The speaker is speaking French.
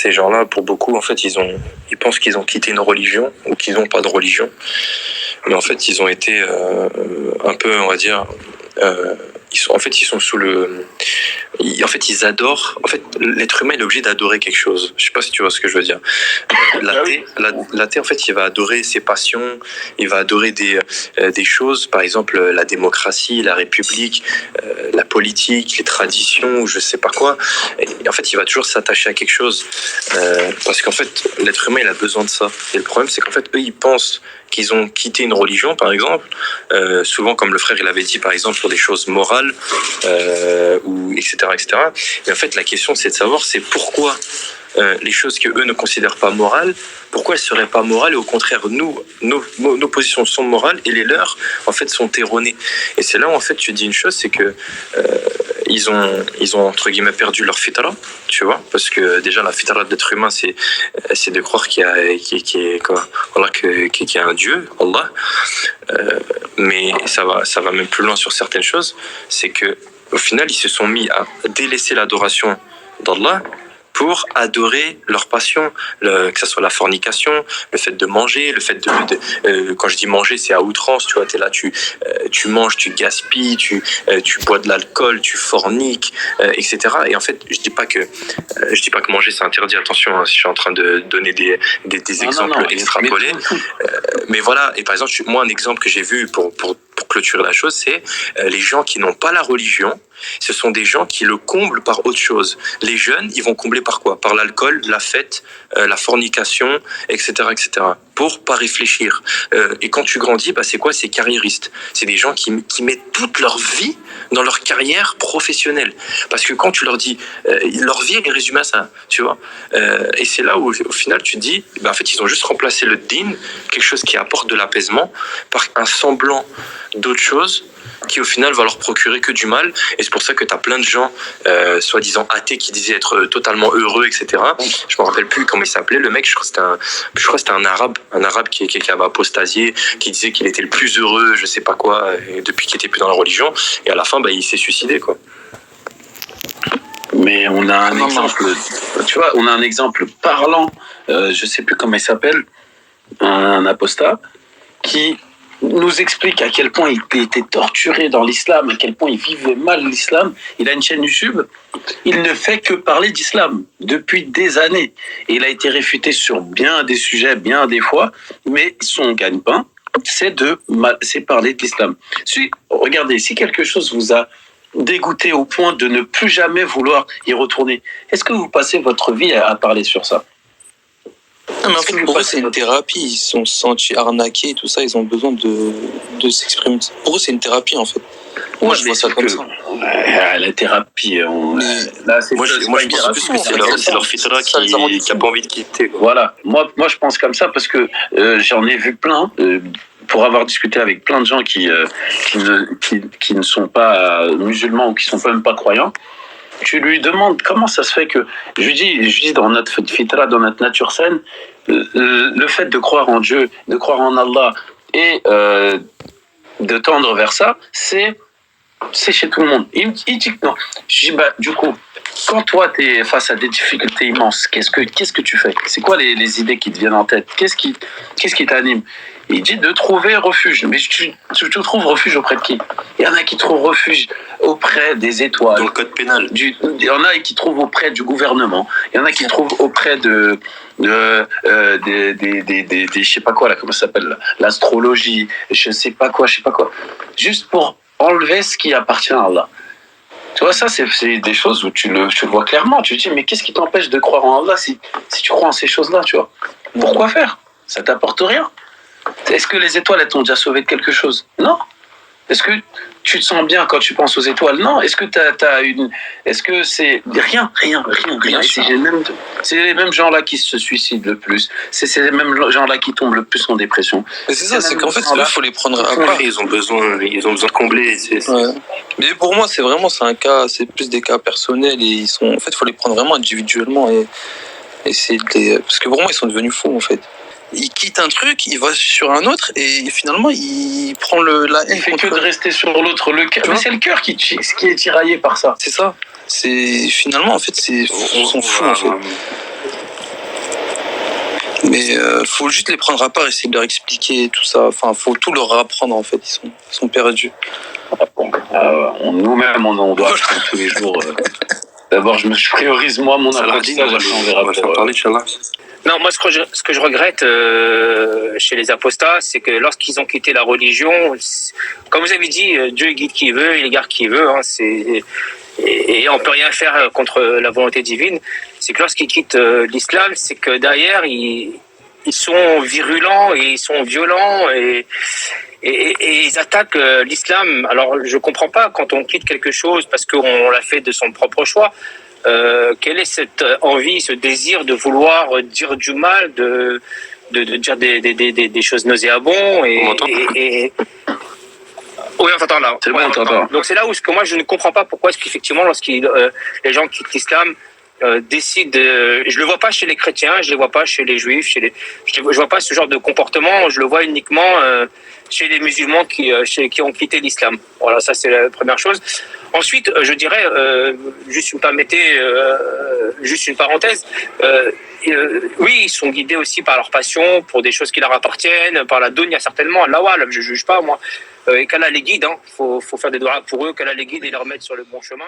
ces gens-là, pour beaucoup, en fait, ils pensent qu'ils ont quitté une religion ou qu'ils n'ont pas de religion. Mais en fait, ils ont été un peu, on va dire, ils sont sous le. En fait, ils adorent. En fait, l'être humain il est obligé d'adorer quelque chose. Je sais pas si tu vois ce que je veux dire. L'athée, en fait, il va adorer ses passions. Il va adorer des choses, par exemple la démocratie, la République, la politique, les traditions, ou je sais pas quoi. Et en fait, il va toujours s'attacher à quelque chose parce qu'en fait, l'être humain il a besoin de ça. Et le problème, c'est qu'en fait, eux, ils pensent qu'ils ont quitté une religion, par exemple, souvent comme le frère il avait dit, par exemple, pour des choses morales, ou etc., etc. Et en fait, la question, c'est de savoir, c'est pourquoi les choses que eux ne considèrent pas morales, pourquoi elles seraient pas morales et au contraire, nos positions sont morales et les leurs, en fait, sont erronées. Et c'est là où, en fait, tu dis une chose, c'est que ils ont entre guillemets perdu leur fitra, tu vois, parce que déjà la fitra de l'être humain c'est de croire qu'il y a un Dieu, Allah, mais ça va même plus loin sur certaines choses, c'est que au final ils se sont mis à délaisser l'adoration d'Allah pour adorer leur passion, que ce soit la fornication, le fait de manger, le fait quand je dis manger, c'est à outrance, tu vois, t'es là, tu manges, tu gaspilles, tu bois de l'alcool, tu forniques, etc. Et en fait, je dis pas que manger c'est interdit, attention, hein, si je suis en train de donner des exemples extrapolés, mais voilà, et par exemple, moi un exemple que j'ai vu pour clôturer la chose, c'est les gens qui n'ont pas la religion, ce sont des gens qui le comblent par autre chose. Les jeunes, ils vont combler par quoi? Par l'alcool, la fête, la fornication, etc., etc. Pour pas réfléchir. Et quand tu grandis, c'est quoi? C'est carriériste. C'est des gens qui mettent toute leur vie dans leur carrière professionnelle. Parce que quand tu leur dis, leur vie elle est résumée à ça, tu vois. Et c'est là où au final tu te dis, en fait ils ont juste remplacé le din, quelque chose qui apporte de l'apaisement, par un semblant d'autre chose qui au final va leur procurer que du mal. Et c'est pour ça que tu as plein de gens soi-disant athées qui disaient être totalement heureux, etc. Je me rappelle plus comment il s'appelait le mec, je crois que c'était un arabe qui avait apostasié, qui disait qu'il était le plus heureux, je sais pas quoi, depuis qu'il était plus dans la religion, et à la fin il s'est suicidé, quoi. Mais on a un exemple, tu vois, on a un exemple parlant, je sais plus comment il s'appelle, un apostat qui nous explique à quel point il était torturé dans l'islam, à quel point il vivait mal l'islam. Il a une chaîne YouTube, il ne fait que parler d'islam depuis des années. Et il a été réfuté sur bien des sujets, bien des fois, mais son gagne-pain, c'est parler de l'islam. Regardez, si quelque chose vous a dégoûté au point de ne plus jamais vouloir y retourner, est-ce que vous passez votre vie à parler sur ça? Non, mais en fait, pour eux, c'est une thérapie. Ils se sont sentis arnaqués et tout ça. Ils ont besoin de s'exprimer. Pour eux, c'est une thérapie, en fait. Moi, je vois ça comme ça. La thérapie, là, moi, je pense que c'est leur fitra qui n'a pas envie de quitter, quoi. Voilà. Moi, je pense comme ça parce que j'en ai vu plein. Pour avoir discuté avec plein de gens qui ne sont pas musulmans ou qui ne sont même pas croyants, tu lui demandes comment ça se fait que... Je lui dis dans notre fitra, dans notre nature saine, le fait de croire en Dieu, de croire en Allah et de tendre vers ça, c'est chez tout le monde. Il dit que non. Je dis, du coup, quand toi, tu es face à des difficultés immenses, qu'est-ce que tu fais? C'est quoi les idées qui te viennent en tête? Qu'est-ce qui t'anime? Il dit de trouver refuge. Mais tu trouves refuge auprès de qui? Il y en a qui trouvent refuge auprès des étoiles. Dans le code pénal. Il y en a qui trouvent auprès du gouvernement. Il y en a qui trouvent auprès des je sais pas quoi, là, comment ça s'appelle, l'astrologie, je sais pas quoi. Juste pour enlever ce qui appartient à Allah. Tu vois, ça, c'est des choses où tu le vois clairement. Tu te dis, mais qu'est-ce qui t'empêche de croire en Allah si tu crois en ces choses-là, tu vois? Pourquoi faire? Ça t'apporte rien. Est-ce que les étoiles, elles t'ont déjà sauvé de quelque chose? Non. Est-ce que tu te sens bien quand tu penses aux étoiles? Non. Est-ce que Est-ce que c'est... Rien. C'est les mêmes gens-là qui se suicident le plus. C'est les mêmes gens-là qui tombent le plus en dépression. Mais c'est ça, c'est qu'en fait, il faut les prendre à part. Ils ont besoin de combler. Ouais. Mais pour moi, c'est plus des cas personnels et en fait, il faut les prendre vraiment individuellement et essayer parce que pour moi, ils sont devenus fous, en fait. Il quitte un truc, il va sur un autre et finalement il prend la haine. Il fait que de rester sur l'autre. Mais c'est le cœur qui est tiraillé par ça. C'est ça. C'est finalement en fait on s'en fout en fait. Mais faut juste les prendre à part, essayer de leur expliquer tout ça. Enfin, faut tout leur apprendre en fait. Ils sont perdus. Nous-mêmes, on doit apprendre tous les jours. D'abord, je priorise moi mon apprentissage, après on verra On va pour... parler, Inch'Allah. Non, moi, ce que je regrette chez les apostats, c'est que lorsqu'ils ont quitté la religion, comme vous avez dit, Dieu guide qui veut, il égare qui veut. Hein, et on peut rien faire contre la volonté divine. C'est que lorsqu'ils quittent l'islam, c'est que derrière, ils sont virulents et ils sont violents et ils attaquent l'islam. Alors, je comprends pas quand on quitte quelque chose parce qu'on l'a fait de son propre choix. Quelle est cette envie, ce désir de vouloir dire du mal, de dire des choses nauséabondes Oui, on t'entend là. C'est bon, on t'entend. Donc c'est là où moi je ne comprends pas pourquoi est-ce qu'effectivement les gens quittent l'islam décident. Je le vois pas chez les chrétiens, je le vois pas chez les juifs, je vois pas ce genre de comportement. Je le vois uniquement chez les musulmans qui ont quitté l'islam. Voilà, ça c'est la première chose. Ensuite, je dirais, juste une parenthèse. Oui, ils sont guidés aussi par leur passion pour des choses qui leur appartiennent, par la dunya certainement. Allah, je juge pas moi. Et qu'Allah les guide. Faut faire des doigts pour eux, qu'Allah les guide et les remettre sur le bon chemin.